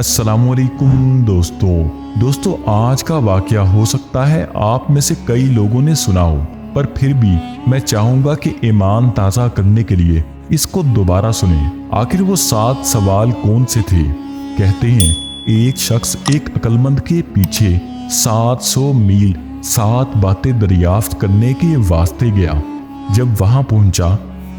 अस्सलाम वालेकुम दोस्तों आज का वाकया हो सकता है आप में से कई लोगों ने सुना हो, पर फिर भी मैं चाहूंगा कि ईमान ताज़ा करने के लिए इसको दोबारा सुने। आखिर वो 7 सवाल कौन से थे? कहते हैं एक शख्स एक अक्लमंद के पीछे 700 मील 7 बातें दरियाफ्त करने के वास्ते गया। जब वहां पहुंचा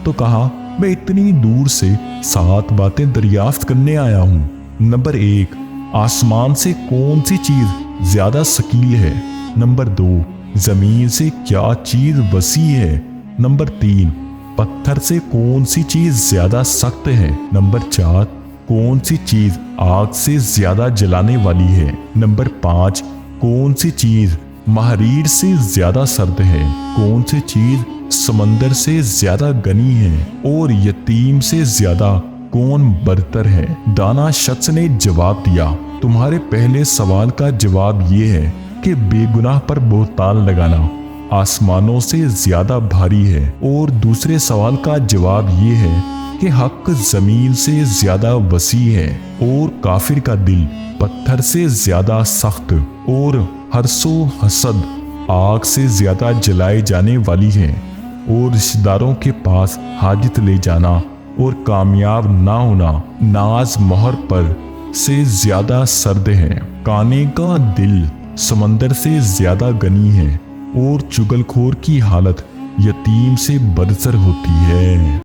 तो कहा, मैं इतनी दूर से 7 बातें दरियाफ्त करने आया हूँ। नंबर 1, आसमान से कौन सी चीज ज्यादा सकील है? नंबर 2, जमीन से क्या चीज वसी है? नंबर 3, पत्थर से कौन सी चीज ज्यादा सख्त है? नंबर 4, कौन सी चीज आग से ज्यादा जलाने वाली है? नंबर 5, कौन सी चीज महरीर से ज्यादा सर्द है? कौन सी चीज समंदर से ज्यादा गनी है? और यतीम से ज्यादा कौन बरतर है? दाना शख्स ने जवाब दिया, तुम्हारे पहले सवाल का जवाब ये है कि बेगुनाह पर बोहतान लगाना आसमानों से ज्यादा भारी है। और दूसरे सवाल का जवाब ये है कि हक जमीन से ज्यादा वसी है और काफिर का दिल पत्थर से ज्यादा सख्त और हर्सो हसद आग से ज्यादा जलाए जाने वाली है। और रिश्तेदारों के पास हाजत ले जाना और कामयाब ना होना नाज मोहर पर से ज्यादा सर्द है। काने का दिल समंदर से ज्यादा गनी है और चुगलखोर की हालत यतीम से बदतर होती है।